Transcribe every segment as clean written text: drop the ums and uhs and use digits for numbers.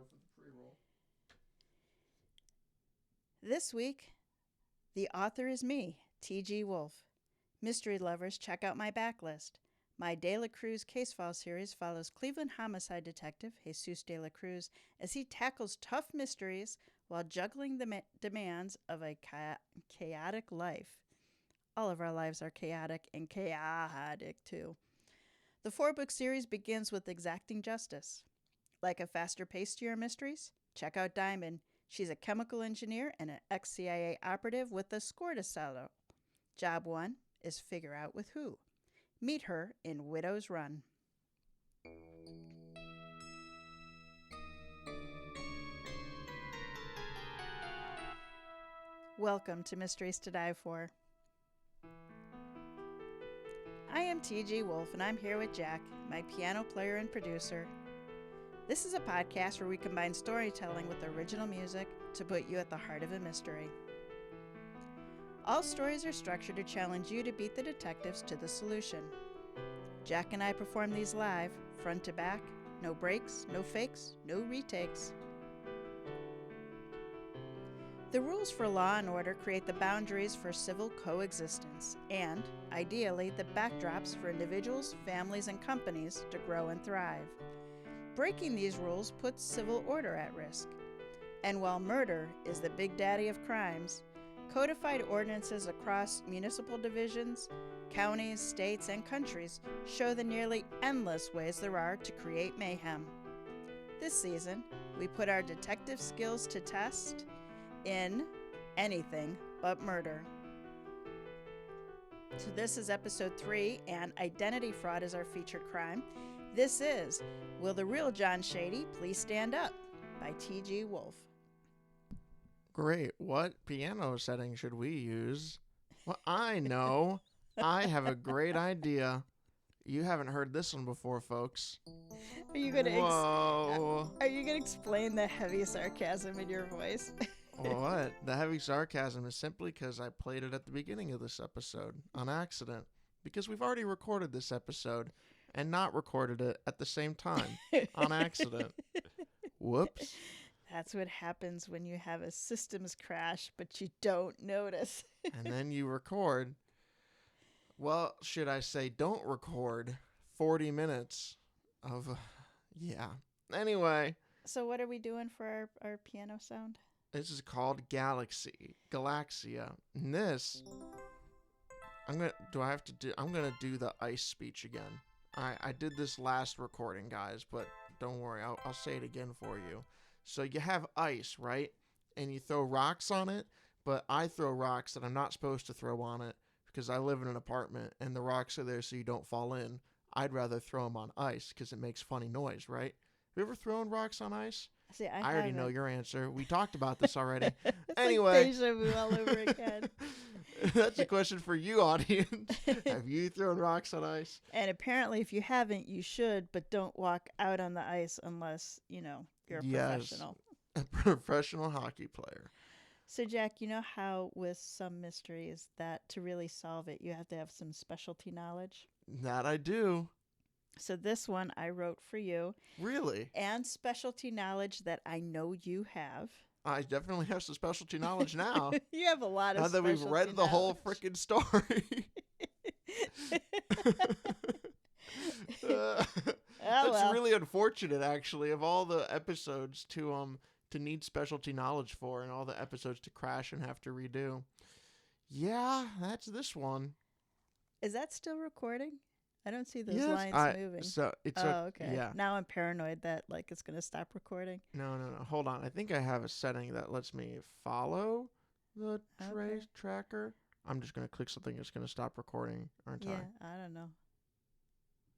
for the pre-roll. This week, the author is me, TG Wolff. Mystery lovers, check out my backlist. My De La Cruz case file series follows Cleveland homicide detective Jesus De La Cruz as he tackles tough mysteries while juggling the demands of a chaotic life. All of our lives are chaotic and chaotic too. The 4-book series begins with exacting justice. Like a faster pace to your mysteries? Check out Diamond. She's a chemical engineer and an ex-CIA operative with a score to settle. Job 1 is figure out with who. Meet her in Widow's Run. Welcome to Mysteries to Die For. I am TG Wolff, and I'm here with Jack, my piano player and producer. This is a podcast where we combine storytelling with original music to put you at the heart of a mystery. All stories are structured to challenge you to beat the detectives to the solution. Jack and I perform these live, front to back, no breaks, no fakes, no retakes. The rules for law and order create the boundaries for civil coexistence and, ideally, the backdrops for individuals, families, and companies to grow and thrive. Breaking these rules puts civil order at risk. And while murder is the big daddy of crimes, codified ordinances across municipal divisions, counties, states, and countries show the nearly endless ways there are to create mayhem. This season, we put our detective skills to test in anything but murder. So this is episode 3, and identity fraud is our featured crime. This is Will the Real John Shady Please Stand Up by TG Wolff. Great. What piano setting should we use? Well, I know. I have a great idea. You haven't heard this one before, folks. Are you gonna Whoa. are you gonna explain the heavy sarcasm in your voice? What? The heavy sarcasm is simply because I played it at the beginning of this episode on accident. Because we've already recorded this episode and not recorded it at the same time on accident. Whoops. That's what happens when you have a systems crash, but you don't notice. And then you record. Well, should I say don't record 40 minutes of, yeah. Anyway. So what are we doing for our piano sound? This is called Galaxia. And this, I'm gonna do the ice speech again. I did this last recording, guys, but don't worry, I'll say it again for you. So you have ice, right? And you throw rocks on it, but I throw rocks that I'm not supposed to throw on it because I live in an apartment and the rocks are there so you don't fall in. I'd rather throw them on ice because it makes funny noise, right? Have you ever thrown rocks on ice? See, I already know your answer. We talked about this already. It's anyway. Like deja vu all over again. That's a question for you, audience. Have you thrown rocks on ice? And apparently, if you haven't, you should, but don't walk out on the ice unless, you're a professional. A professional hockey player. So, Jack, you know how with some mysteries that to really solve it, you have to have some specialty knowledge? That I do. So this one I wrote for you. Really? And specialty knowledge that I know you have. I definitely have some specialty knowledge now. You have a lot of now that we've read the whole freaking story. That's really unfortunate, actually, of all the episodes to need specialty knowledge for and all the episodes to crash and have to redo. Yeah, that's this one. Is that still recording? I don't see those lines moving. So it's okay. Yeah. Now I'm paranoid that it's going to stop recording. No. Hold on. I think I have a setting that lets me follow the tracker. I'm just going to click something that's going to stop recording, aren't I? Yeah, I don't know.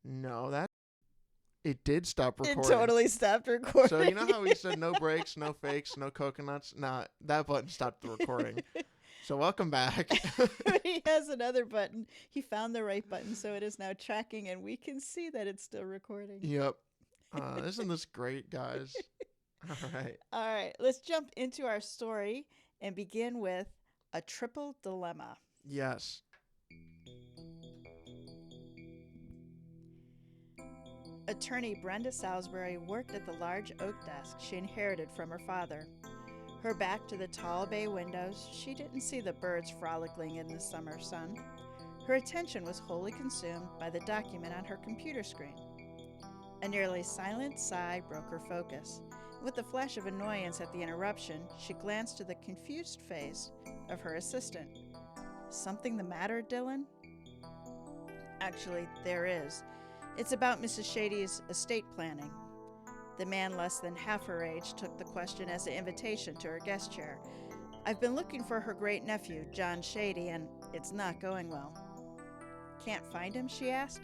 No, it did stop recording. It totally stopped recording. So you know how we said no breaks, no fakes, no coconuts? Nah, that button stopped the recording. So welcome back. He has another button. He found the right button, so it is now tracking, and we can see that it's still recording. Yep. Isn't this great, guys? All right. Let's jump into our story and begin with a triple dilemma. Yes. Attorney Brenda Salisbury worked at the large oak desk she inherited from her father. Her back to the tall bay windows, she didn't see the birds frolicking in the summer sun. Her attention was wholly consumed by the document on her computer screen. A nearly silent sigh broke her focus. With a flash of annoyance at the interruption, she glanced to the confused face of her assistant. "Something the matter, Dylan?" "Actually, there is. It's about Mrs. Shady's estate planning." The man less than half her age took the question as an invitation to her guest chair. "I've been looking for her great-nephew, John Shady, and it's not going well." "Can't find him?" she asked.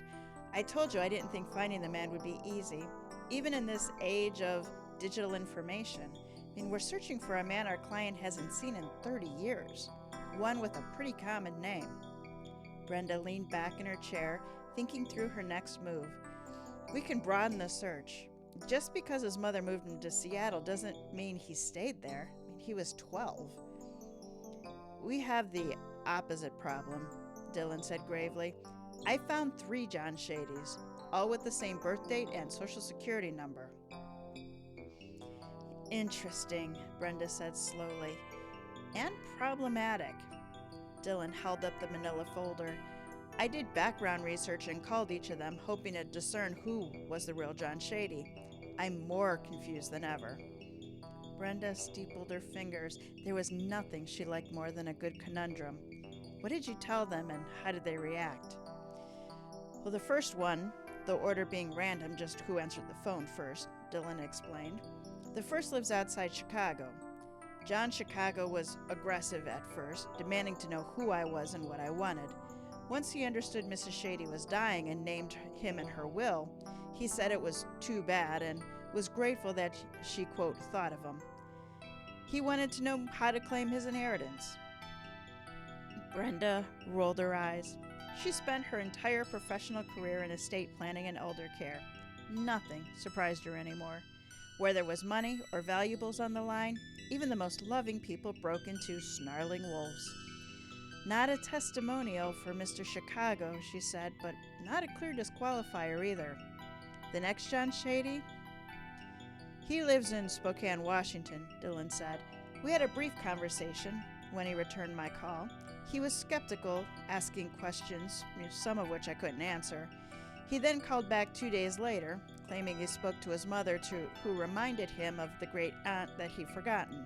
"I told you I didn't think finding the man would be easy, even in this age of digital information. I mean, we're searching for a man our client hasn't seen in 30 years, one with a pretty common name." Brenda leaned back in her chair, thinking through her next move. "We can broaden the search. Just because his mother moved him to Seattle doesn't mean he stayed there. I mean, he was 12. "We have the opposite problem," Dylan said gravely. "I found 3 John Shadys, all with the same birth date and social security number." "Interesting," Brenda said slowly. "And problematic." Dylan held up the manila folder. "I did background research and called each of them, hoping to discern who was the real John Shady. I'm more confused than ever." Brenda steepled her fingers. There was nothing she liked more than a good conundrum. "What did you tell them, and how did they react?" "Well, the first one, the order being random, just who answered the phone first," Dylan explained. "The first lives outside Chicago. John Chicago was aggressive at first, demanding to know who I was and what I wanted. Once he understood Mrs. Shady was dying and named him in her will, he said it was too bad and was grateful that she, quote, thought of him. He wanted to know how to claim his inheritance." Brenda rolled her eyes. She spent her entire professional career in estate planning and elder care. Nothing surprised her anymore. Where there was money or valuables on the line, even the most loving people broke into snarling wolves. "Not a testimonial for Mr. Chicago," she said, "but not a clear disqualifier either. The next John Shady?" "He lives in Spokane, Washington," Dylan said. "We had a brief conversation when he returned my call. He was skeptical, asking questions, some of which I couldn't answer. He then called back 2 days later, claiming he spoke to his mother, who reminded him of the great aunt that he'd forgotten."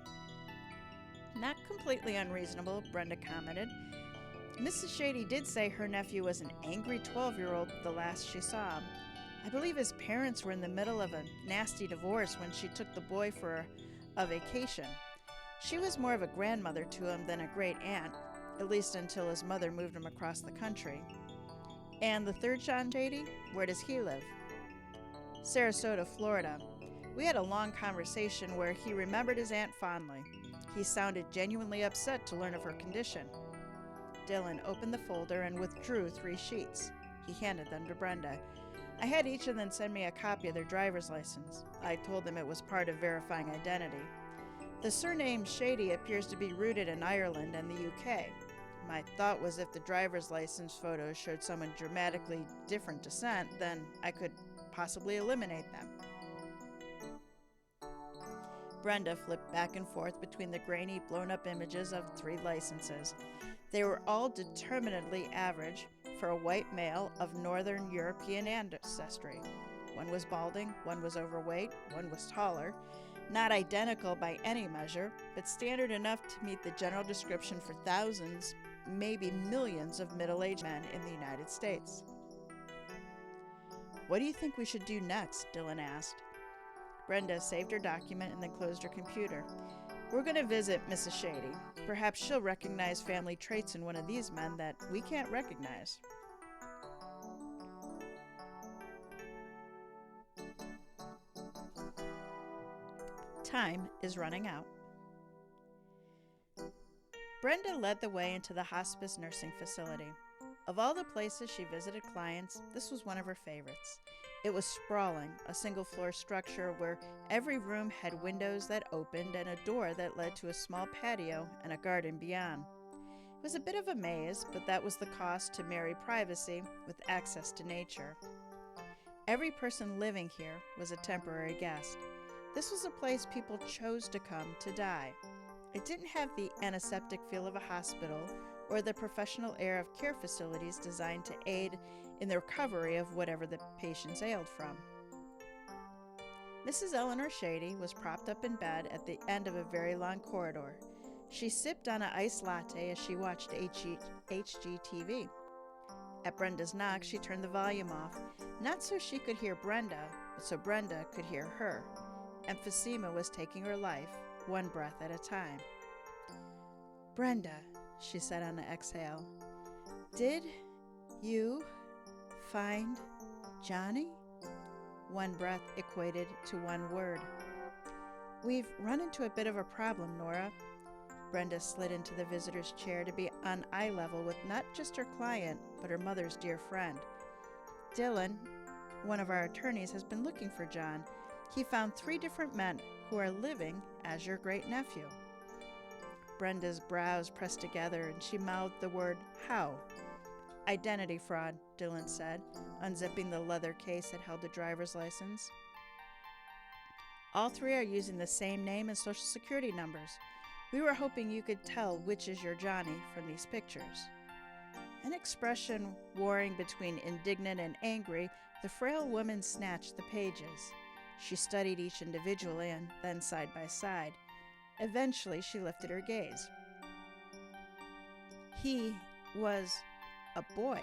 "Not completely unreasonable," Brenda commented. "Mrs. Shady did say her nephew was an angry 12-year-old the last she saw him. I believe his parents were in the middle of a nasty divorce when she took the boy for a vacation. She was more of a grandmother to him than a great aunt, at least until his mother moved him across the country." "And the third John Shady, where does he live?" "Sarasota, Florida. We had a long conversation where he remembered his aunt fondly. He sounded genuinely upset to learn of her condition." Dylan opened the folder and withdrew 3 sheets. He handed them to Brenda. "I had each of them send me a copy of their driver's license. I told them it was part of verifying identity. The surname Shady appears to be rooted in Ireland and the UK. My thought was if the driver's license photos showed someone dramatically different descent, then I could possibly eliminate them." Brenda flipped back and forth between the grainy, blown-up images of 3 licenses. They were all determinedly average for a white male of Northern European ancestry. One was balding, one was overweight, one was taller. Not identical by any measure, but standard enough to meet the general description for thousands, maybe millions of middle-aged men in the United States. "What do you think we should do next?" Dylan asked. Brenda saved her document and then closed her computer. "We're going to visit Mrs. Shady. Perhaps she'll recognize family traits in one of these men that we can't recognize." Time is running out. Brenda led the way into the hospice nursing facility. Of all the places she visited clients, this was one of her favorites. It was sprawling, a single-floor structure where every room had windows that opened and a door that led to a small patio and a garden beyond. It was a bit of a maze, but that was the cost to marry privacy with access to nature. Every person living here was a temporary guest. This was a place people chose to come to die. It didn't have the antiseptic feel of a hospital or the professional air of care facilities designed to aid in the recovery of whatever the patients ailed from. Mrs. Eleanor Shady was propped up in bed at the end of a very long corridor. She sipped on an iced latte as she watched HGTV. At Brenda's knock, she turned the volume off, not so she could hear Brenda, but so Brenda could hear her. Emphysema was taking her life, one breath at a time. "Brenda," she said on an exhale, "did you find Johnny?" One breath equated to one word. "We've run into a bit of a problem, Nora." Brenda slid into the visitor's chair to be on eye level with not just her client, but her mother's dear friend. "Dylan, one of our attorneys, has been looking for John. He found 3 different men who are living as your great-nephew." Brenda's brows pressed together and she mouthed the word, "How?" "Identity fraud," Dylan said, unzipping the leather case that held the driver's license. "All 3 are using the same name and social security numbers. We were hoping you could tell which is your Johnny from these pictures." An expression warring between indignant and angry, the frail woman snatched the pages. She studied each individually and then side by side. Eventually, she lifted her gaze. "He was a boy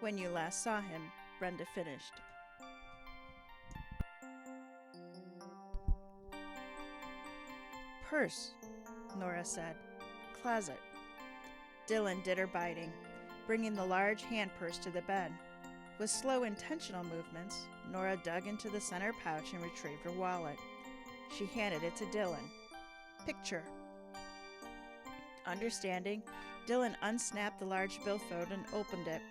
when you last saw him," Brenda finished. "Purse," Nora said. "Closet." Dylan did her biting, bringing the large hand purse to the bed. With slow, intentional movements, Nora dug into the center pouch and retrieved her wallet. She handed it to Dylan. "Picture." Understanding, Dylan unsnapped the large billfold and opened it.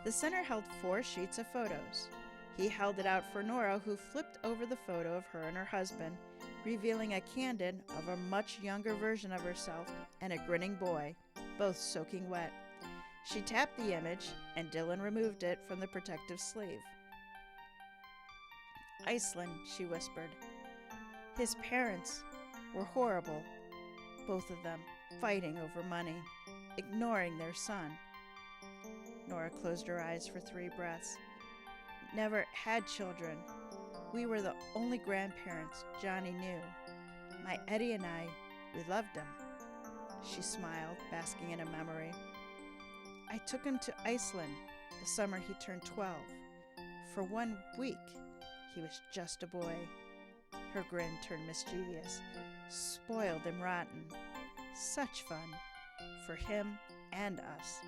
The center held 4 sheets of photos. He held it out for Nora, who flipped over the photo of her and her husband, revealing a candid of a much younger version of herself and a grinning boy, both soaking wet. She tapped the image, and Dylan removed it from the protective sleeve. "Iceland," she whispered. "His parents were horrible, both of them, fighting over money, ignoring their son." Nora closed her eyes for 3 breaths. "Never had children. We were the only grandparents Johnny knew. My Eddie and I, we loved him." She smiled, basking in a memory. "I took him to Iceland the summer he turned 12. For 1 week, he was just a boy." Her grin turned mischievous. "Spoiled and rotten. Such fun. For him and us."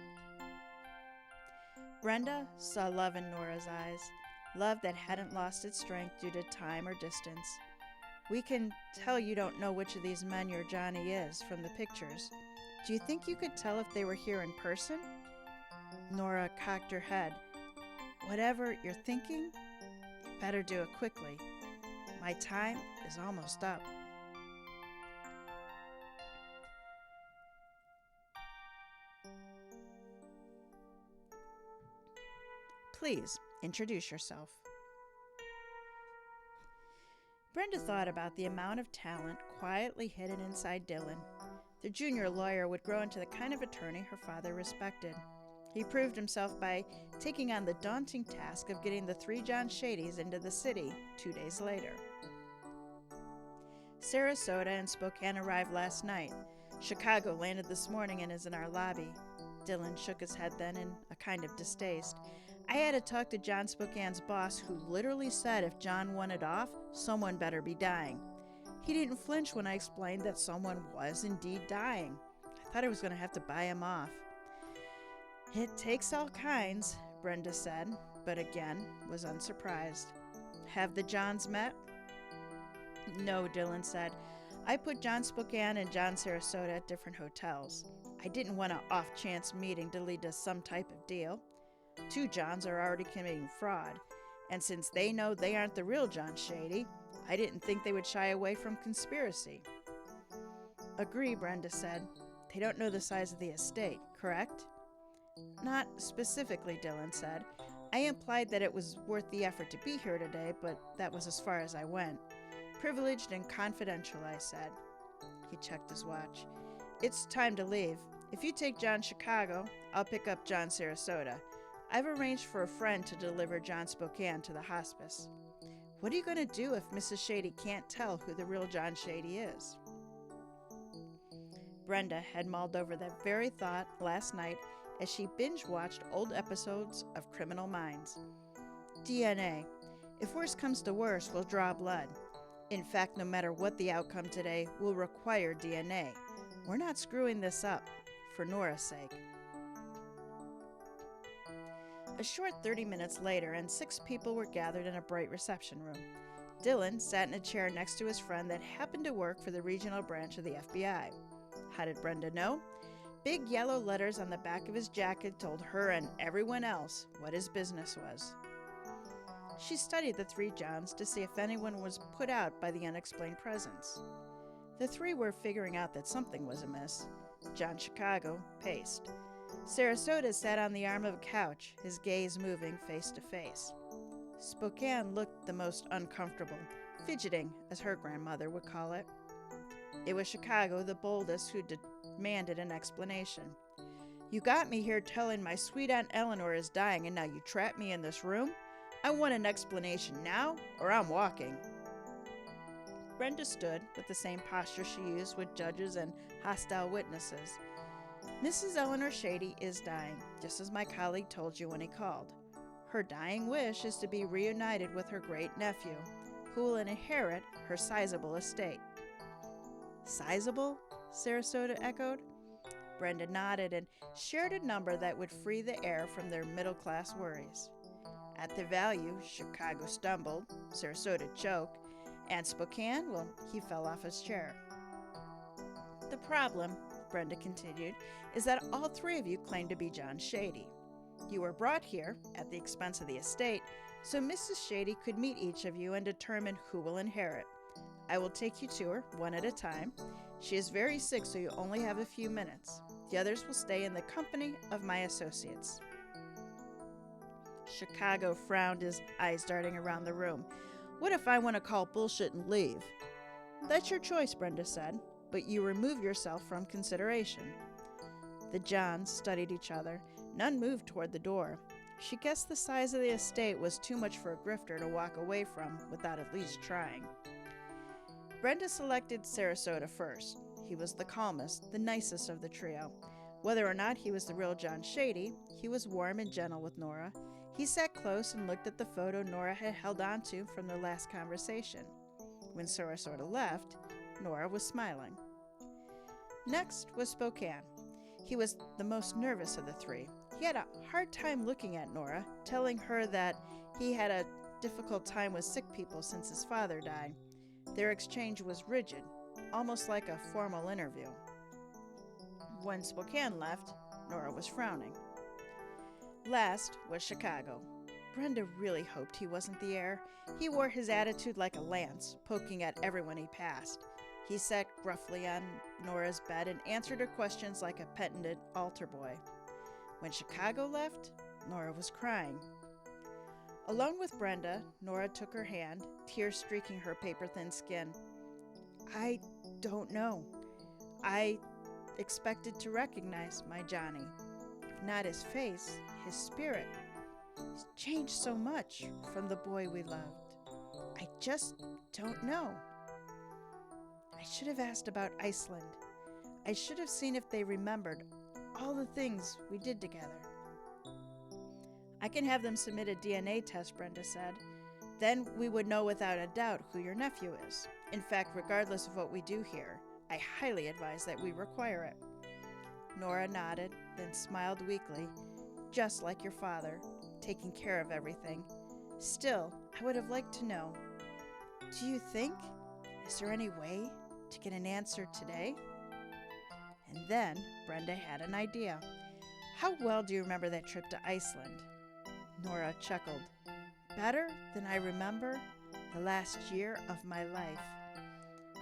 Brenda saw love in Nora's eyes, love that hadn't lost its strength due to time or distance. "We can tell you don't know which of these men your Johnny is from the pictures. Do you think you could tell if they were here in person?" Nora cocked her head. "Whatever you're thinking, you better do it quickly. My time is almost up." "Please, introduce yourself." Brenda thought about the amount of talent quietly hidden inside Dylan. The junior lawyer would grow into the kind of attorney her father respected. He proved himself by taking on the daunting task of getting the 3 John Shadys into the city 2 days later. Sarasota and Spokane arrived last night. Chicago landed this morning and is in our lobby. Dylan shook his head then in a kind of distaste. "I had to talk to John Spokane's boss, who literally said if John wanted off, someone better be dying. He didn't flinch when I explained that someone was indeed dying. I thought I was going to have to buy him off." "It takes all kinds," Brenda said, but again was unsurprised. "Have the Johns met?" "No," Dylan said. "I put John Spokane and John Sarasota at different hotels. I didn't want an off-chance meeting to lead to some type of deal. 2 Johns are already committing fraud, and since they know they aren't the real John Shady, I didn't think they would shy away from conspiracy." "Agree," Brenda said. "They don't know the size of the estate, correct?" "Not specifically," Dylan said. I implied that it was worth the effort to be here today, but that was as far as I went. Privileged and confidential, I said. He checked his watch. It's time to leave. If you take John Chicago, I'll pick up John Sarasota. I've arranged for a friend to deliver John Spokane to the hospice. What are you going to do if Mrs. Shady can't tell who the real John Shady is? Brenda had mulled over that very thought last night as she binge-watched old episodes of Criminal Minds. DNA. If worse comes to worse, we'll draw blood. In fact, no matter what the outcome today, we'll require DNA. We're not screwing this up, for Nora's sake. A short 30 minutes later, and 6 people were gathered in a bright reception room. Dylan sat in a chair next to his friend that happened to work for the regional branch of the FBI. How did Brenda know? Big yellow letters on the back of his jacket told her and everyone else what his business was. She studied the 3 Johns to see if anyone was put out by the unexplained presence. The 3 were figuring out that something was amiss. John Chicago paced. Sarasota sat on the arm of a couch, his gaze moving face to face. Spokane looked the most uncomfortable, fidgeting, as her grandmother would call it. It was Chicago, the boldest, who demanded an explanation. You got me here telling my sweet Aunt Eleanor is dying, and now you trap me in this room? I want an explanation now, or I'm walking. Brenda stood with the same posture she used with judges and hostile witnesses. Mrs. Eleanor Shady is dying, just as my colleague told you when he called. Her dying wish is to be reunited with her great-nephew, who will inherit her sizable estate. Sizable? Sarasota echoed. Brenda nodded and shared a number that would free the heir from their middle-class worries. At the value, Chicago stumbled, Sarasota choked, and Spokane, well, he fell off his chair. The problem, Brenda continued, is that all 3 of you claim to be John Shady. You were brought here, at the expense of the estate, so Mrs. Shady could meet each of you and determine who will inherit. I will take you to her, one at a time. She is very sick, so you only have a few minutes. The others will stay in the company of my associates. Chicago frowned, his eyes darting around the room. What if I want to call bullshit and leave? That's your choice, Brenda said, but you remove yourself from consideration. The Johns studied each other. None moved toward the door. She guessed the size of the estate was too much for a grifter to walk away from without at least trying. Brenda selected Sarasota first. He was the calmest, the nicest of the trio. Whether or not he was the real John Shady, he was warm and gentle with Nora. He sat close and looked at the photo Nora had held onto from their last conversation. When Sarasota left, Nora was smiling. Next was Spokane. He was the most nervous of the 3. He had a hard time looking at Nora, telling her that he had a difficult time with sick people since his father died. Their exchange was rigid, almost like a formal interview. When Spokane left, Nora was frowning. Last was Chicago. Brenda really hoped he wasn't the heir. He wore his attitude like a lance, poking at everyone he passed. He sat gruffly on Nora's bed and answered her questions like a penitent altar boy. When Chicago left, Nora was crying. Alone with Brenda, Nora took her hand, tears streaking her paper-thin skin. I don't know. I expected to recognize my Johnny. Not his face, his spirit. He's changed so much from the boy we loved. I just don't know. I should have asked about Iceland. I should have seen if they remembered all the things we did together. I can have them submit a DNA test, Brenda said. Then we would know without a doubt who your nephew is. In fact, regardless of what we do here, I highly advise that we require it. Nora nodded, then smiled weakly, just like your father, taking care of everything. Still, I would have liked to know. Do you think? Is there any way to get an answer today? And then Brenda had an idea. How well do you remember that trip to Iceland? Nora chuckled. Better than I remember the last year of my life.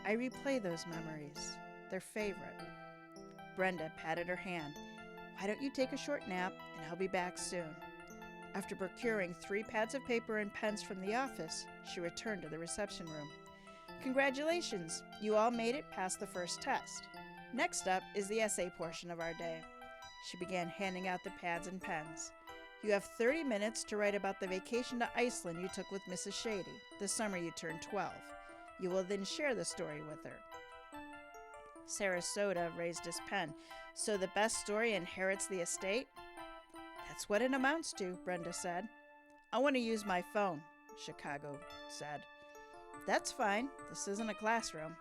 I replay those memories, their favorite. Brenda patted her hand. Why don't you take a short nap and I'll be back soon. After procuring 3 pads of paper and pens from the office, she returned to the reception room. Congratulations, you all made it past the first test. Next up is the essay portion of our day. She began handing out the pads and pens. You have 30 minutes to write about the vacation to Iceland you took with Mrs. Shady, the summer you turned 12. You will then share the story with her. Sarasota raised his pen. So the best story inherits the estate? That's what it amounts to, Brenda said. I want to use my phone, Chicago said. That's fine. This isn't a classroom.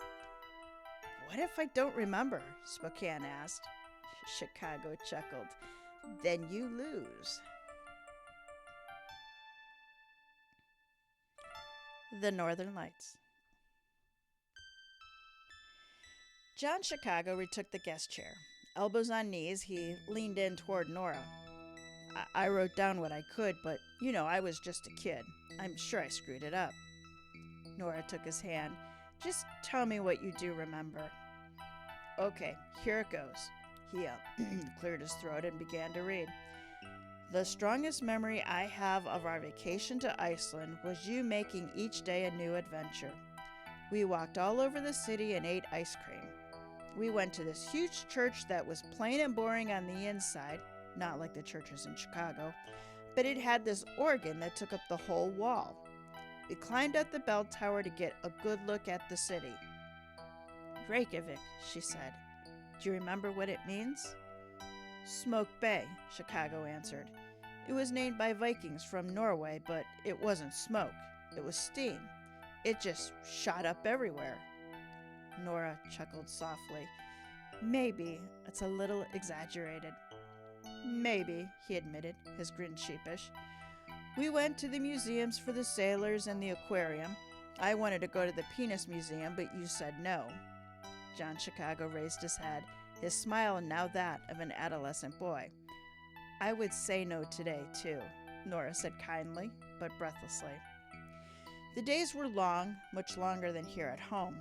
What if I don't remember? Spokane asked. Chicago chuckled. Then you lose. The Northern Lights. John Chicago retook the guest chair. Elbows on knees, he leaned in toward Nora. I wrote down what I could, but, I was just a kid. I'm sure I screwed it up. Nora took his hand. Just tell me what you do remember. Okay, here it goes. He cleared his throat and began to read. The strongest memory I have of our vacation to Iceland was you making each day a new adventure. We walked all over the city and ate ice cream. We went to this huge church that was plain and boring on the inside, not like the churches in Chicago, but it had this organ that took up the whole wall. We climbed up the bell tower to get a good look at the city. Reykjavik, she said. Do you remember what it means? Smoke Bay, Chicago answered. It was named by Vikings from Norway, but it wasn't smoke. It was steam. It just shot up everywhere. Nora chuckled softly. Maybe it's a little exaggerated. Maybe, he admitted, his grin sheepish. We went to the museums for the sailors and the aquarium. I wanted to go to the Penis Museum, but you said no. John Chicago raised his head, his smile now that of an adolescent boy. I would say no today, too, Nora said kindly, but breathlessly. The days were long, much longer than here at home.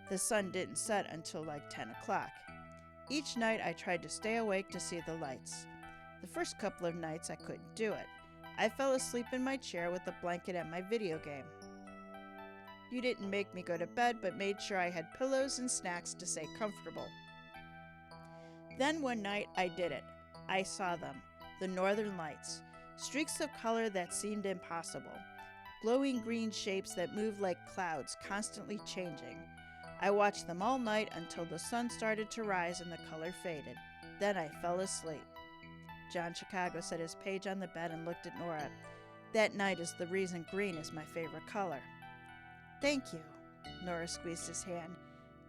The sun didn't set until like 10 o'clock. Each night I tried to stay awake to see the lights. The first couple of nights I couldn't do it. I fell asleep in my chair with a blanket and my video game. You didn't make me go to bed, but made sure I had pillows and snacks to stay comfortable. Then one night I did it. I saw them, the northern lights, streaks of color that seemed impossible, glowing green shapes that moved like clouds, constantly changing. I watched them all night until the sun started to rise and the color faded. Then I fell asleep. John Chicago set his page on the bed and looked at Nora. That night is the reason green is my favorite color. Thank you. Nora squeezed his hand.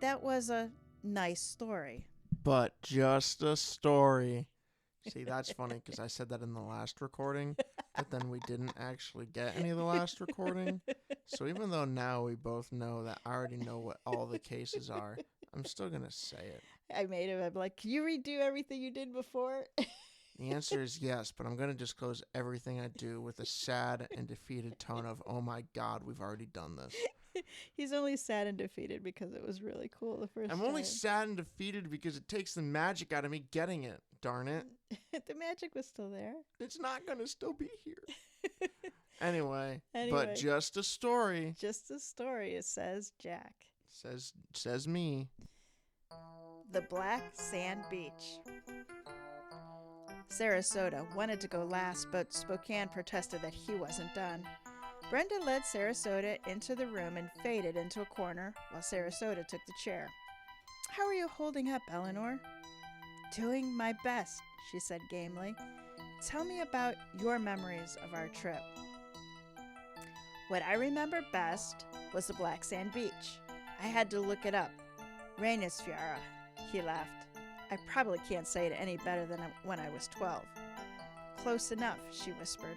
That was a nice story. But just a story. See, that's funny because I said that in the last recording, but then we didn't actually get any of the last recording. So even though now we both know that I already know what all the cases are, I'm still going to say it. I made him. I'm like, can you redo everything you did before? The answer is yes, but I'm going to disclose everything I do with a sad and defeated tone of, oh my God, we've already done this. He's only sad and defeated because it was really cool the first time. I'm only sad and defeated because it takes the magic out of me getting it, darn it. The magic was still there. It's not going to still be here. Anyway, but just a story. Just a story, it says Jack. Says me. The Black Sand Beach. Sarasota wanted to go last, but Spokane protested that he wasn't done. Brenda led Sarasota into the room and faded into a corner while Sarasota took the chair. How are you holding up, Eleanor? Doing my best, she said gamely. Tell me about your memories of our trip. What I remember best was the Black Sand Beach. I had to look it up. Reynisfjara, he laughed. I probably can't say it any better than when I was 12. Close enough, she whispered.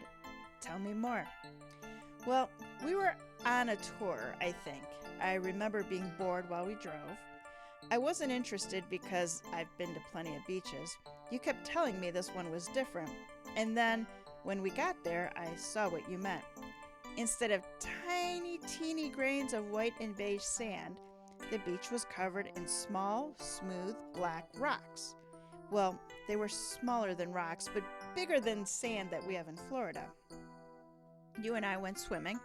Tell me more. Well, we were on a tour, I think. I remember being bored while we drove. I wasn't interested because I've been to plenty of beaches. You kept telling me this one was different. And then, when we got there, I saw what you meant. Instead of tiny, teeny grains of white and beige sand, the beach was covered in small, smooth, black rocks. Well, they were smaller than rocks, but bigger than sand that we have in Florida. You and I went swimming.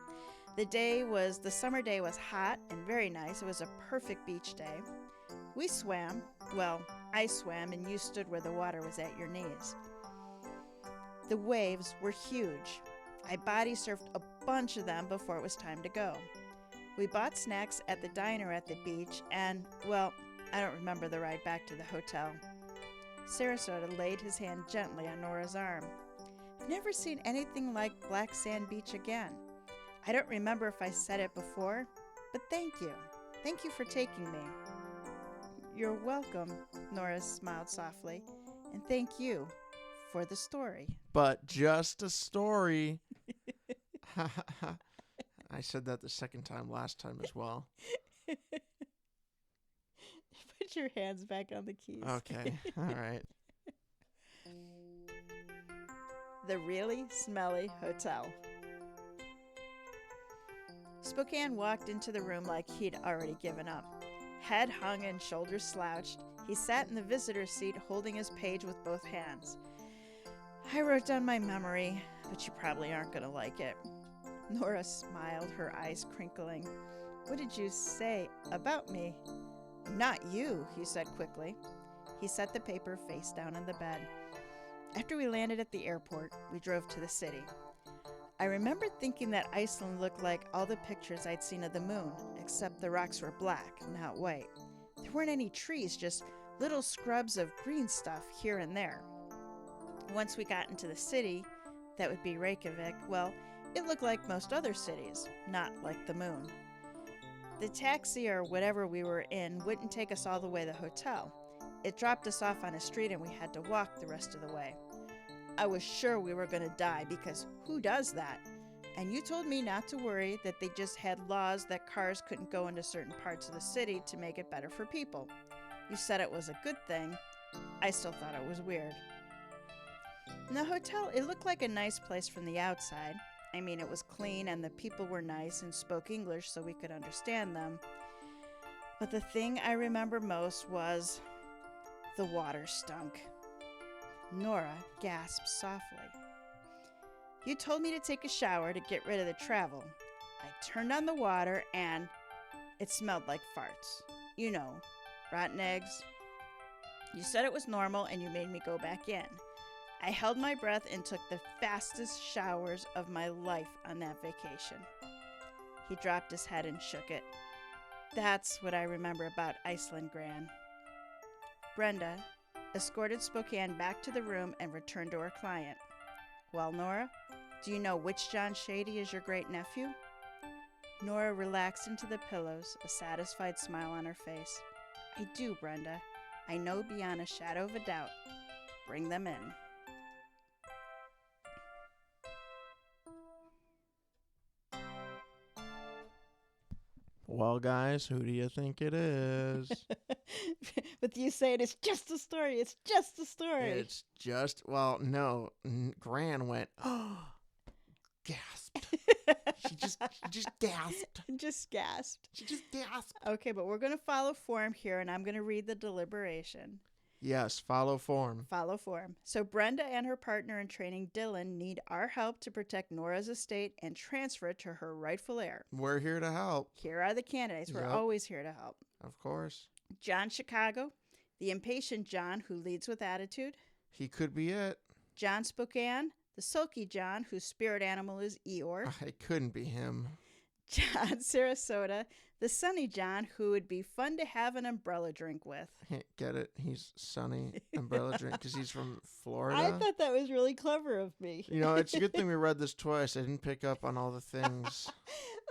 The summer day was hot and very nice. It was a perfect beach day. We swam. Well, I swam and you stood where the water was at your knees. The waves were huge. I body surfed a bunch of them before it was time to go. We bought snacks at the diner at the beach and, well, I don't remember the ride back to the hotel. Sarasota laid his hand gently on Nora's arm. I've never seen anything like Black Sand Beach again. I don't remember if I said it before, but thank you. Thank you for taking me. You're welcome, Nora smiled softly, and thank you for the story. But just a story. I said that the second time last time as well. Put your hands back on the keys. Okay, all right. The Really Smelly Hotel. Spokane walked into the room like he'd already given up. Head hung and shoulders slouched, he sat in the visitor's seat holding his page with both hands. I wrote down my memory, but you probably aren't going to like it. Nora smiled, her eyes crinkling. What did you say about me? Not you, he said quickly. He set the paper face down on the bed. After we landed at the airport, we drove to the city. I remembered thinking that Iceland looked like all the pictures I'd seen of the moon, except the rocks were black, not white. There weren't any trees, just little scrubs of green stuff here and there. Once we got into the city, that would be Reykjavik, well, it looked like most other cities, not like the moon. The taxi or whatever we were in wouldn't take us all the way to the hotel. It dropped us off on a street and we had to walk the rest of the way. I was sure we were going to die because who does that? And you told me not to worry, that they just had laws that cars couldn't go into certain parts of the city to make it better for people. You said it was a good thing. I still thought it was weird. In the hotel, it looked like a nice place from the outside. I mean, it was clean and the people were nice and spoke English so we could understand them. But the thing I remember most was the water stunk. Nora gasped softly. You told me to take a shower to get rid of the travel. I turned on the water and it smelled like farts. You know, rotten eggs. You said it was normal and you made me go back in. I held my breath and took the fastest showers of my life on that vacation. He dropped his head and shook it. That's what I remember about Iceland, Gran. Brenda escorted Spokane back to the room and returned to her client. Well, Nora, do you know which John Shady is your great-nephew? Nora relaxed into the pillows, a satisfied smile on her face. I do, Brenda. I know beyond a shadow of a doubt. Bring them in. Well, guys, who do you think it is? But you say it's just a story. It's just a story. It's just, well, no. Gran went, oh, gasped. She just gasped. Just gasped. She just gasped. Okay, but we're going to follow form here, and I'm going to read the deliberation. Yes, follow form. Follow form. So Brenda and her partner in training, Dylan, need our help to protect Nora's estate and transfer it to her rightful heir. We're here to help. Here are the candidates. We're Yep. always here to help. Of course. John Chicago, the impatient John who leads with attitude. He could be it. John Spokane, the sulky John whose spirit animal is Eeyore. It couldn't be him. John Sarasota, the sunny John who would be fun to have an umbrella drink with. Get it? He's sunny umbrella drink because he's from Florida. I thought that was really clever of me. You know, it's a good thing we read this twice. I didn't pick up on all the things.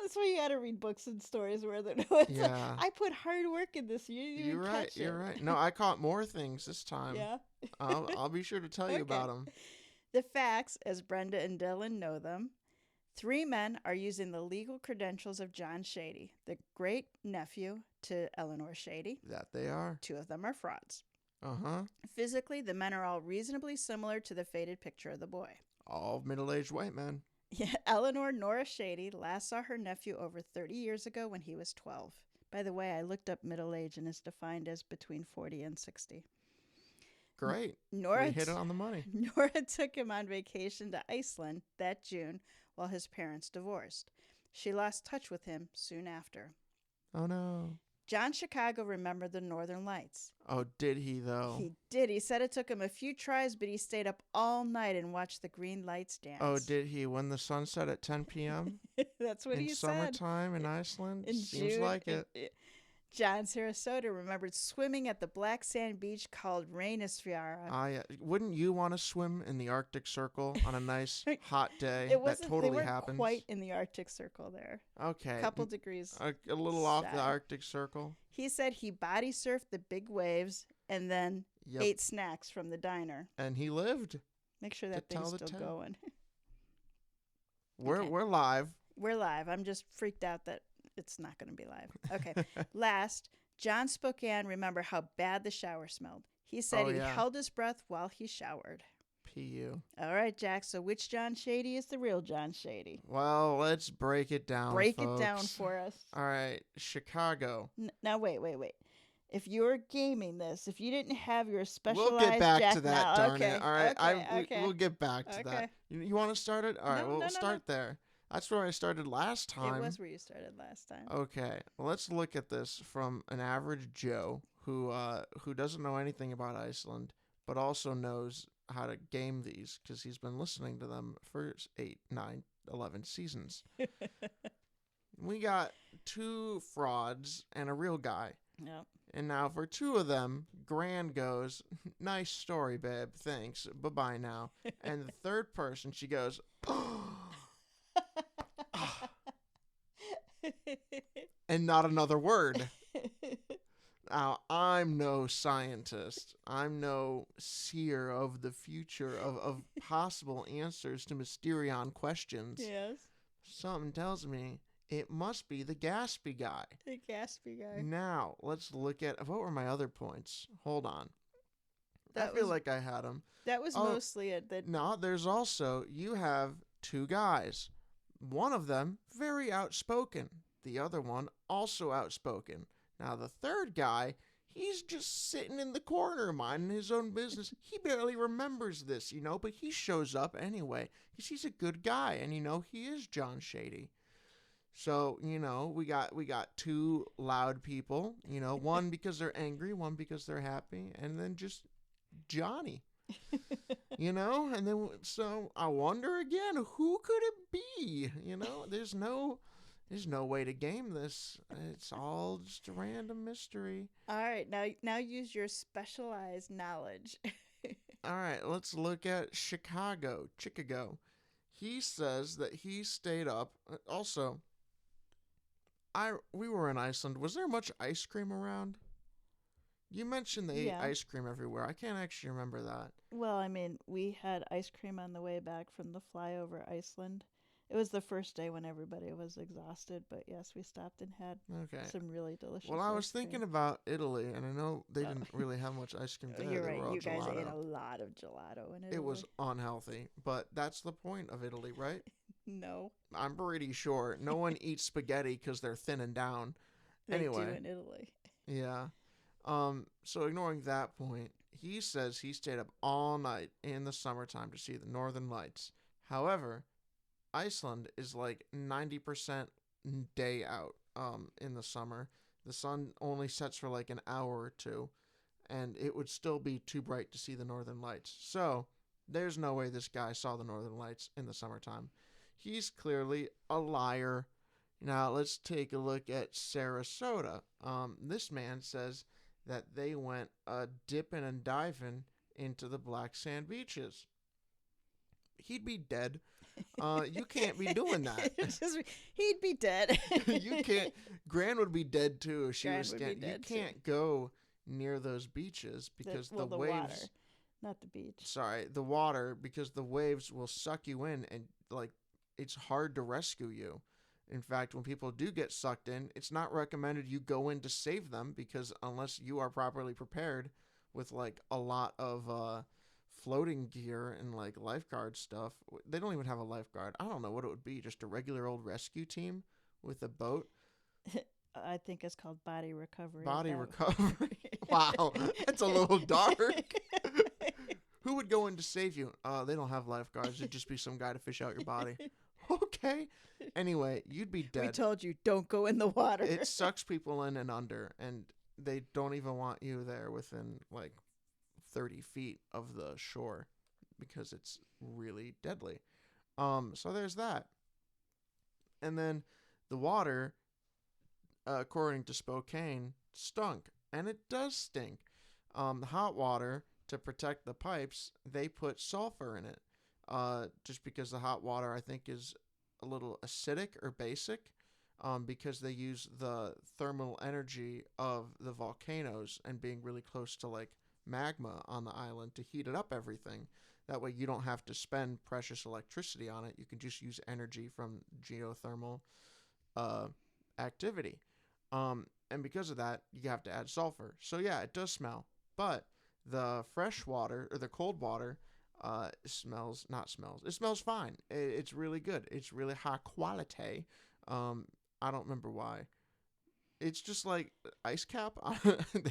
That's why you got to read books and stories where they're no. Yeah. I put hard work in this. You're right. You're right. No, I caught more things this time. Yeah. I'll be sure to tell you about them. The facts, as Brenda and Dylan know them. 3 men are using the legal credentials of John Shady, the great nephew to Eleanor Shady. That they are. 2 of them are frauds. Uh-huh. Physically, the men are all reasonably similar to the faded picture of the boy. All middle-aged white men. Yeah, Eleanor Nora Shady last saw her nephew over 30 years ago when he was 12. By the way, I looked up middle age and it's defined as between 40 and 60. Great. Nora We hit it on the money. Nora took him on vacation to Iceland that June while his parents divorced. She lost touch with him soon after. Oh, no. John Chicago remembered the Northern Lights. Oh, did he, though? He did. He said it took him a few tries, but he stayed up all night and watched the green lights dance. Oh, did he? When the sun set at 10 p.m.? That's what he said. In summertime in Iceland? In Seems June, like it. John Sarasota remembered swimming at the black sand beach called Reynisfjara. Wouldn't you want to swim in the Arctic Circle on a nice hot day? It wasn't, that totally they weren't happens. quite in the Arctic Circle there. Okay. A couple degrees. A little off the south. Arctic Circle. He said he body surfed the big waves and then ate snacks from the diner. And he lived. Make sure that thing's still going. We're live. We're live. I'm just freaked out that it's not going to be live. Okay. Last, John Spokane remembered how bad the shower smelled. He said he held his breath while he showered. P.U. All right, Jack. So which John Shady is the real John Shady? Well, let's break it down, Break folks. it down for us. All right. Chicago. Now, wait. If you were gaming this, if you didn't have your specialized We'll get back Jack to that, darn it. All right. Okay. We'll get back to that. You want to start it? All right. We'll start there. That's where I started last time. It was where you started last time. Okay, let's look at this from an average Joe who doesn't know anything about Iceland, but also knows how to game these because he's been listening to them for 8, 9, 11 seasons. We got 2 frauds and a real guy. Yep. And now for 2 of them, Gran goes, "Nice story, babe. Thanks. Bye-bye now." And the third person, she goes, and not another word. Now, I'm no scientist. I'm no seer of the future, of possible answers to Mysterion questions. Yes. Something tells me it must be the Gatsby guy. The Gatsby guy. Now, let's look at, what were my other points? Hold on. I feel like I had them. That was mostly it. No, there's also, you have 2 guys. One of them, very outspoken. The other one, also outspoken. Now, the third guy, he's just sitting in the corner minding his own business. He barely remembers this, but he shows up anyway because he's a good guy, and, he is John Shady. So, we got 2 loud people, one because they're angry, one because they're happy, and then just Johnny. And then so I wonder again, who could it be? There's no way to game this. It's all just a random mystery. All right, now use your specialized knowledge. All right, let's look at Chicago. He says that he stayed up. Also, we were in Iceland. Was there much ice cream around? You mentioned they ate ice cream everywhere. I can't actually remember that. Well, I mean, we had ice cream on the way back from the flyover Iceland. It was the first day when everybody was exhausted, but yes, we stopped and had some really delicious Well, I was ice cream. thinking about Italy, and I know they didn't really have much ice cream there. You're right. You guys gelato. ate a lot of gelato in Italy. It was unhealthy, but that's the point of Italy, right? No. I'm pretty sure. No one eats spaghetti because they're thinning down. They anyway. do in Italy. Yeah. So ignoring that point, he says he stayed up all night in the summertime to see the Northern Lights. However, Iceland is like 90% day out in the summer. The sun only sets for like an hour or 2, and it would still be too bright to see the Northern Lights. So there's no way this guy saw the Northern Lights in the summertime. He's clearly a liar. Now let's take a look at Sarasota. This man says that they went dipping and diving into the black sand beaches. He'd be dead. You can't be doing that. He'd be dead. You can't. Gran would be dead too if she Gran was would be dead. You dead can't go near those beaches because the waves. Water, not the beach. Sorry, the water, because the waves will suck you in, and it's hard to rescue you. In fact, when people do get sucked in, it's not recommended you go in to save them, because unless you are properly prepared with a lot of floating gear and lifeguard stuff, they don't even have a lifeguard. I don't know what it would be, just a regular old rescue team with a boat. I think it's called body recovery. Body That- recovery. Wow, that's a little dark. Who would go in to save you? They don't have lifeguards. It'd just be some guy to fish out your body. Okay. Anyway, you'd be We dead. told you, don't go in the water. It sucks people in and under, and they don't even want you there within like 30 feet of the shore because it's really deadly. So there's that. And then the water, according to Spokane, stunk, and it does stink. The hot water, to protect the pipes, they put sulfur in it. Just because the hot water, I think, is a little acidic or basic, because they use the thermal energy of the volcanoes and being really close to like magma on the island to heat it up everything. That way you don't have to spend precious electricity on it. You can just use energy from geothermal activity. And because of that, you have to add sulfur. So yeah, it does smell. But the fresh water or the cold water it smells fine. It's really good. It's really high quality. I don't remember why. It's just like ice cap.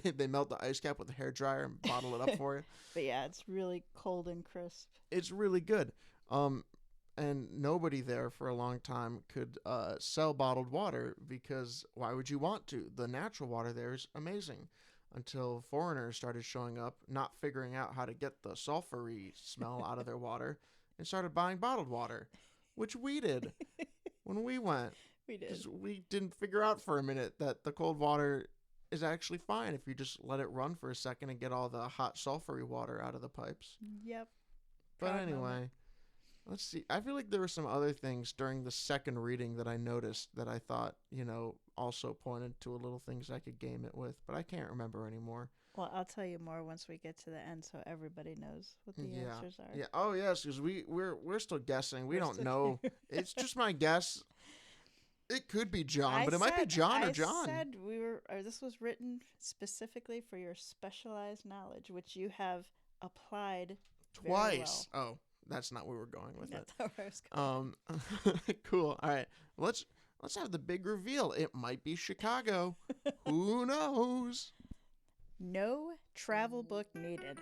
They melt the ice cap with a hairdryer and bottle it up for you. But yeah, it's really cold and crisp. It's really good. And nobody there for a long time could sell bottled water because why would you want to? The natural water there is amazing. Until foreigners started showing up, not figuring out how to get the sulfury smell out of their water, and started buying bottled water, which we did when we went. We did. Because we didn't figure out for a minute that the cold water is actually fine if you just let it run for a second and get all the hot sulfury water out of the pipes. Yep. But Proud anyway, moment. let's see. I feel like there were some other things during the second reading that I noticed that I thought, also pointed to a little things I could game it with, but I can't remember anymore. Well, I'll tell you more once we get to the end, so everybody knows what the answers are. Yeah. Oh yes, because we're still guessing. We We're don't still- know. It's just my guess. It could be John, but it might be John or John. I said this was written specifically for your specialized knowledge, which you have applied very Twice. well. Oh, that's not where we're going with it. That's where I was going. Cool. All right. Let's have the big reveal. It might be Chicago. Who knows? No travel book needed.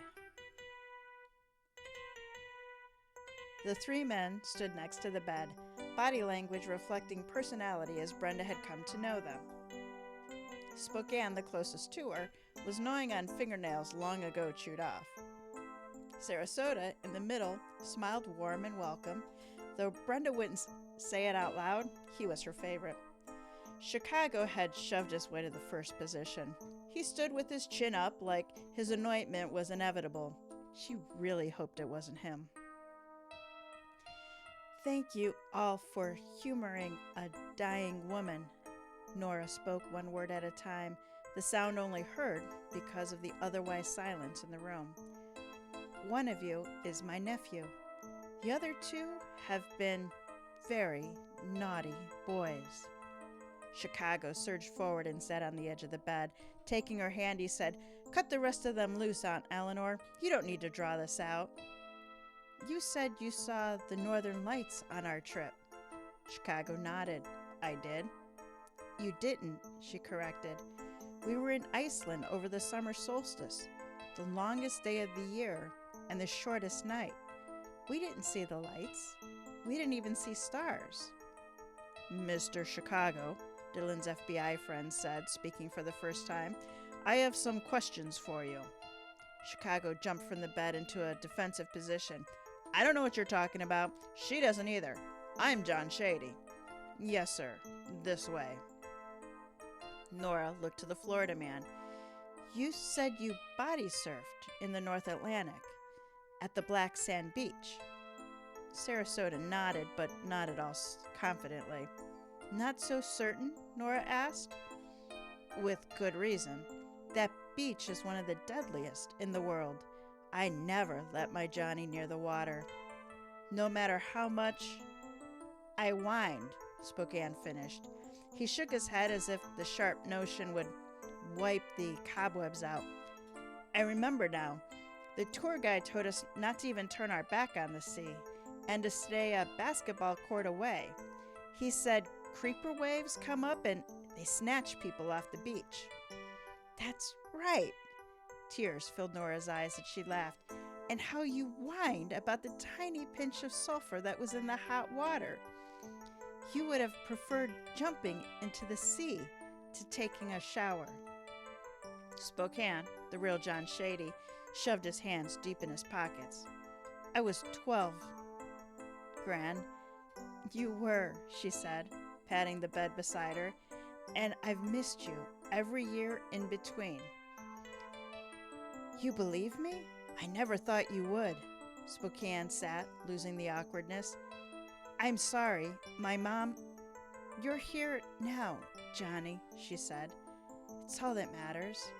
The three men stood next to the bed, body language reflecting personality as Brenda had come to know them. Spokane, the closest to her, was gnawing on fingernails long ago chewed off. Sarasota, in the middle, smiled warm and welcome, though Brenda wouldn't say it out loud, he was her favorite. Chicago had shoved his way to the first position. He stood with his chin up like his anointment was inevitable. She really hoped it wasn't him. Thank you all for humoring a dying woman. Nora spoke one word at a time, the sound only heard because of the otherwise silence in the room. One of you is my nephew. The other two have been very naughty boys. Chicago surged forward and sat on the edge of the bed. Taking her hand, he said, "Cut the rest of them loose, Aunt Eleanor. You don't need to draw this out." "You said you saw the northern lights on our trip." Chicago nodded. "I did." "You didn't," she corrected. "We were in Iceland over the summer solstice, the longest day of the year and the shortest night. We didn't see the lights. We didn't even see stars." "Mr. Chicago," Dylan's FBI friend said, speaking for the first time, "I have some questions for you." Chicago jumped from the bed into a defensive position. "I don't know what you're talking about. She doesn't either. I'm John Shady." "Yes, sir. This way." Nora looked to the Florida man. "You said you body surfed in the North Atlantic, at the Black Sand Beach." Sarasota nodded, but not at all confidently. "Not so certain?" Nora asked. "With good reason. That beach is one of the deadliest in the world. I never let my Johnny near the water. No matter how much I whined," Spokane finished. He shook his head as if the sharp notion would wipe the cobwebs out. "I remember now. The tour guide told us not to even turn our back on the sea and to stay a basketball court away. He said creeper waves come up and They snatch people off the beach. That's right. Tears filled Nora's eyes as she laughed. And how you whined about the tiny pinch of sulfur that was in the hot water. You would have preferred jumping into the sea to taking a shower. Spokane, the real John Shady, shoved his hands deep in his pockets. I was 12, Gran. You were, she said, patting the bed beside her, and I've missed you every year in between. You believe me? I never thought you would. Spokane sat, losing the awkwardness. I'm sorry, my mom... You're here now, Johnny, she said. It's all that matters.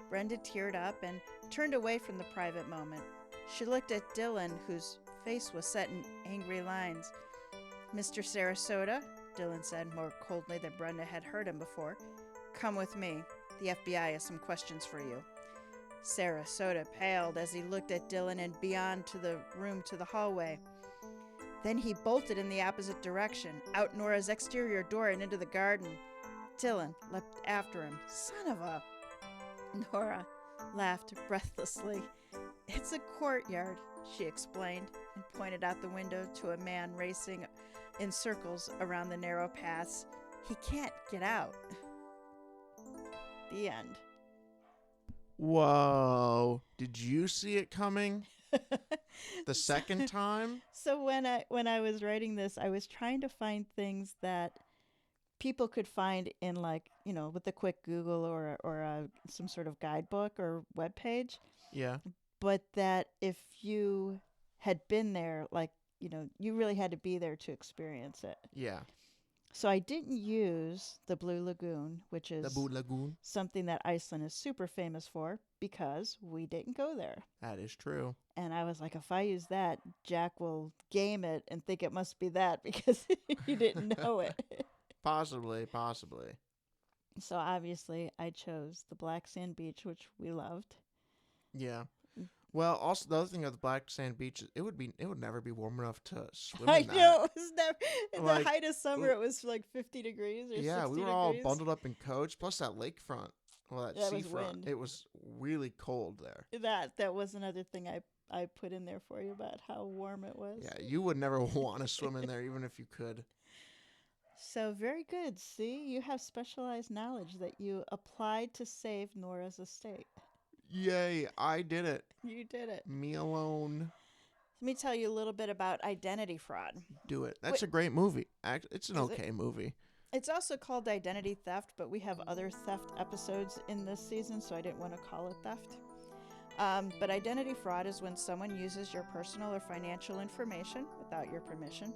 Brenda teared up and turned away from the private moment. She looked at Dylan, whose face was set in angry lines. Mr. Sarasota, Dylan said more coldly than Brenda had heard him before. Come with me. The FBI has some questions for you. Sarasota paled as he looked at Dylan and beyond to the room to the hallway. Then he bolted in the opposite direction, out Nora's exterior door and into the garden. Dylan leapt after him. Son of a... Nora laughed breathlessly. It's a courtyard, she explained, and pointed out the window to a man racing in circles around the narrow paths. He can't get out. The end. Whoa. Did you see it coming? The second time? So when I was writing this, I was trying to find things that people could find in, like, you know, with a quick Google or some sort of guidebook or web page. Yeah. But that if you had been there, like, you know, you really had to be there to experience it. Yeah. So I didn't use the Blue Lagoon, which is something that Iceland is super famous for, because we didn't go there. That is true. And I was like, if I use that, Jack will game it and think it must be that because he didn't know it. Possibly. So obviously I chose the Black Sand Beach, which we loved. Yeah. Well, also the other thing of the Black Sand Beach, it would never be warm enough to swim I in that. know, it was never, in Like, the height of summer, it was like 50 degrees or 60 yeah, we were degrees. all bundled up in coats, plus that lakefront, well, that Yeah, it was seafront. wind. It was really cold there. That was another thing I put in there for you about how warm it was. Yeah, you would never want to swim in there, even if you could. So very good. See, you have specialized knowledge that you applied to save Nora's estate. Yay, I did it. You did it. Me alone. Let me tell you a little bit about identity fraud. Do it. That's a great movie. It's an okay movie. It's also called identity theft, but we have other theft episodes in this season, so I didn't want to call it theft. But identity fraud is when someone uses your personal or financial information without your permission.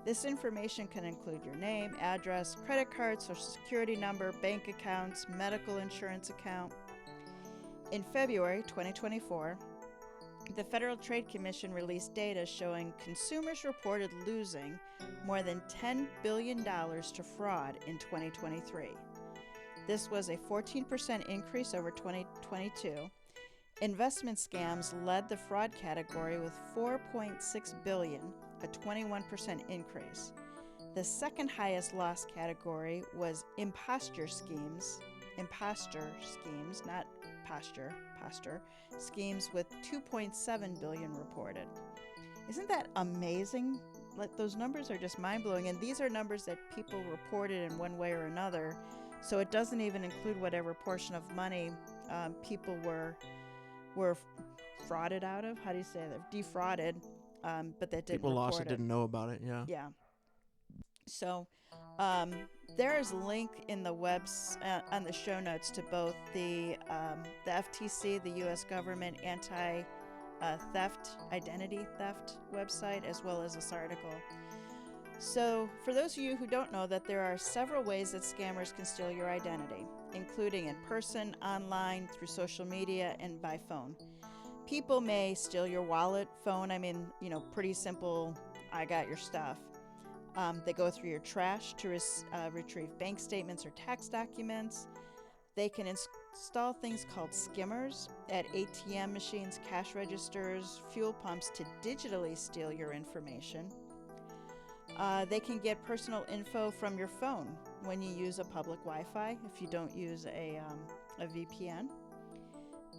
This information can include your name, address, credit card, social security number, bank accounts, medical insurance account. In February 2024, the Federal Trade Commission released data showing consumers reported losing more than $10 billion to fraud in 2023. This was a 14% increase over 2022. Investment scams led the fraud category with $4.6 billion, a 21% increase. The second highest loss category was imposture schemes, not posture schemes, with $2.7 billion reported. Isn't that amazing? Like, those numbers are just mind-blowing, and these are numbers that people reported in one way or another, so it doesn't even include whatever portion of money people were frauded out of. How do you say that? Defrauded, but that didn't People lost report it, didn't know about it, yeah. Yeah. So there is a link in the on the show notes to both the FTC, the U.S. government anti-theft, identity theft website, as well as this article. So for those of you who don't know, that there are several ways that scammers can steal your identity, including in person, online, through social media, and by phone. People may steal your wallet, phone, pretty simple, I got your stuff. They go through your trash to retrieve bank statements or tax documents. They can install things called skimmers at ATM machines, cash registers, fuel pumps to digitally steal your information. They can get personal info from your phone, when you use a public Wi-Fi, if you don't use a VPN.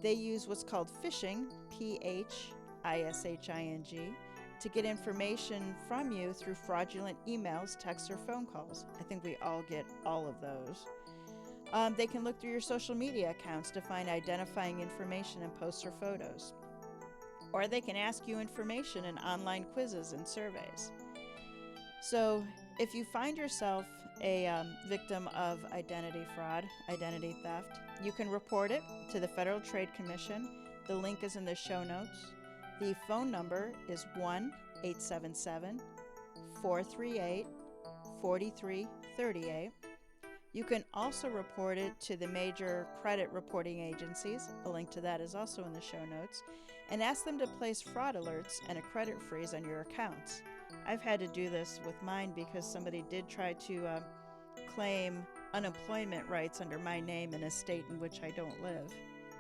They use what's called phishing, phishing, to get information from you through fraudulent emails, texts, or phone calls. I think we all get all of those. They can look through your social media accounts to find identifying information in posts or photos. Or they can ask you information in online quizzes and surveys. So if you find yourself a victim of identity fraud, identity theft, you can report it to the Federal Trade Commission. The link is in the show notes. The phone number is 1-877-438-4338. You can also report it to the major credit reporting agencies. A link to that is also in the show notes. And ask them to place fraud alerts and a credit freeze on your accounts. I've had to do this with mine because somebody did try to claim unemployment rights under my name in a state in which I don't live.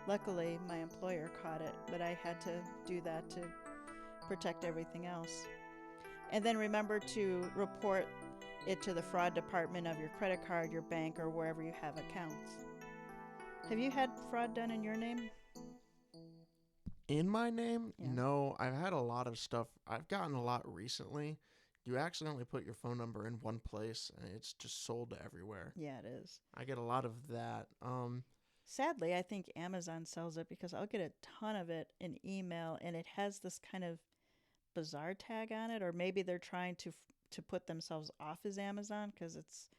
Luckily, my employer caught it, but I had to do that to protect everything else. And then remember to report it to the fraud department of your credit card, your bank, or wherever you have accounts. Have you had fraud done in your name? In my name? Yeah. No, I've had a lot of stuff. I've gotten a lot recently. You accidentally put your phone number in one place and it's just sold everywhere. Yeah, it is. I get a lot of that. Sadly, I think Amazon sells it because I'll get a ton of it in email and it has this kind of bizarre tag on it, or maybe they're trying to put themselves off as Amazon because it's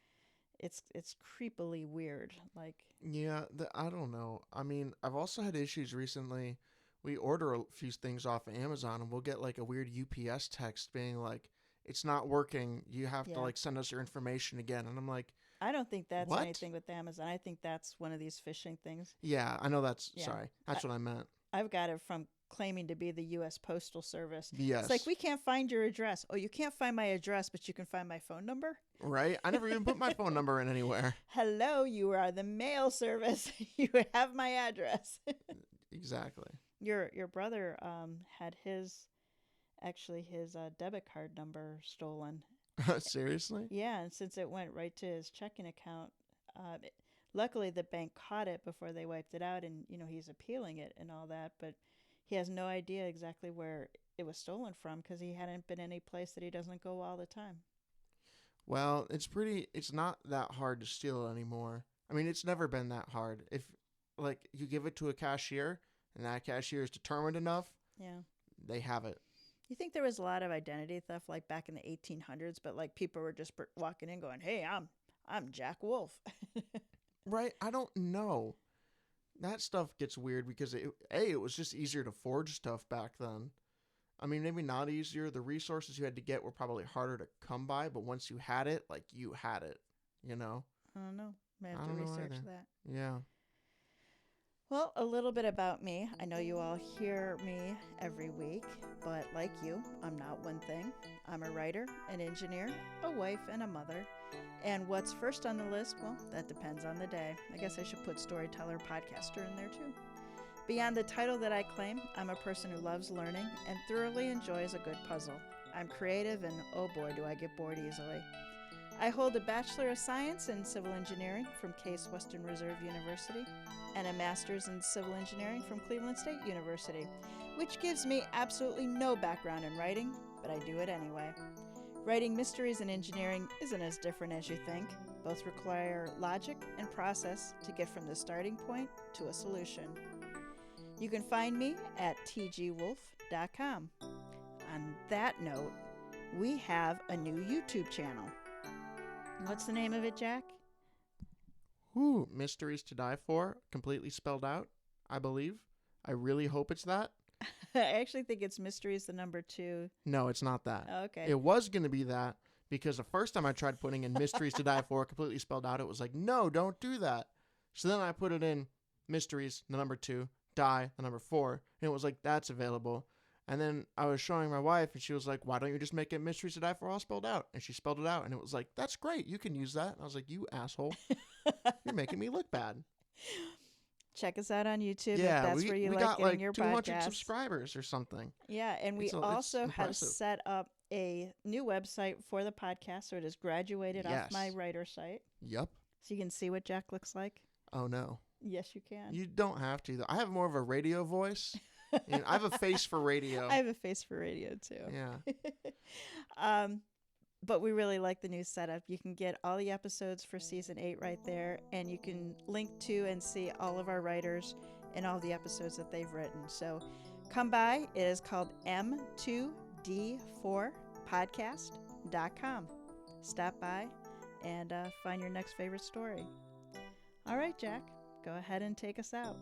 creepily weird. Like, yeah, I don't know. I mean, I've also had issues recently. We order a few things off of Amazon and we'll get like a weird UPS text being like, it's not working. You have to like send us your information again. And I'm like, I don't think that's what? anything with Amazon. I think that's one of these phishing things. Yeah, I know sorry. That's what I meant. I've got it from claiming to be the U.S. Postal Service. Yes. It's like, we can't find your address. Oh, you can't find my address, but you can find my phone number? Right? I never even put my phone number in anywhere. Hello, you are the mail service. You have my address. Exactly. Your brother had his debit card number stolen. Seriously? Yeah, and since it went right to his checking account, luckily the bank caught it before they wiped it out, and he's appealing it and all that, but he has no idea exactly where it was stolen from because he hadn't been any place that he doesn't go all the time. Well, it's not that hard to steal anymore. I mean, it's never been that hard. If like you give it to a cashier and that cashier is determined enough, yeah, they have it. You think there was a lot of identity theft like back in the 1800s, but like people were just walking in going, "Hey, I'm Jack Wolff." Right? I don't know. That stuff gets weird because it was just easier to forge stuff back then. I mean, maybe not easier. The resources you had to get were probably harder to come by, but once you had it, like you had it, I don't know. I have I to don't know research either. that. Yeah. Well, a little bit about me. I know you all hear me every week, but like you, I'm not one thing. I'm a writer, an engineer, a wife, and a mother. And what's first on the list? Well, that depends on the day. I guess I should put storyteller, podcaster in there too. Beyond the title that I claim, I'm a person who loves learning and thoroughly enjoys a good puzzle. I'm creative and oh boy, do I get bored easily. I hold a Bachelor of Science in Civil Engineering from Case Western Reserve University and a Master's in Civil Engineering from Cleveland State University, which gives me absolutely no background in writing, but I do it anyway. Writing mysteries in engineering isn't as different as you think. Both require logic and process to get from the starting point to a solution. You can find me at tgwolff.com. On that note, we have a new YouTube channel. What's the name of it, Jack? Mysteries to Die For, completely spelled out, I believe. I really hope it's that. I actually think it's Mysteries the number 2. No, it's not that. Oh, okay. It was going to be that because the first time I tried putting in Mysteries to Die For, completely spelled out, it was like, no, don't do that. So then I put it in Mysteries, the number 2, Die, the number 4, and it was like, that's available. And then I was showing my wife, and she was like, why don't you just make it Mysteries to Die For all spelled out? And she spelled it out, and it was like, that's great. You can use that. And I was like, you asshole. You're making me look bad. Check us out on YouTube Yeah, if that's where you we like got getting like your 200 podcast. subscribers or something. Yeah, and we It's also have impressive. set up a new website for the podcast, so it is graduated off my Yes. writer site. Yep. So you can see what Jack looks like. Oh, no. Yes, you can. You don't have to, though. I have more of a radio voice. And I have a face for radio. I have a face for radio, too. Yeah. But we really like the new setup. You can get all the episodes for season 8 right there, and you can link to and see all of our writers and all the episodes that they've written. So come by. It is called m2d4podcast.com. Stop by and find your next favorite story. All right, Jack, go ahead and take us out.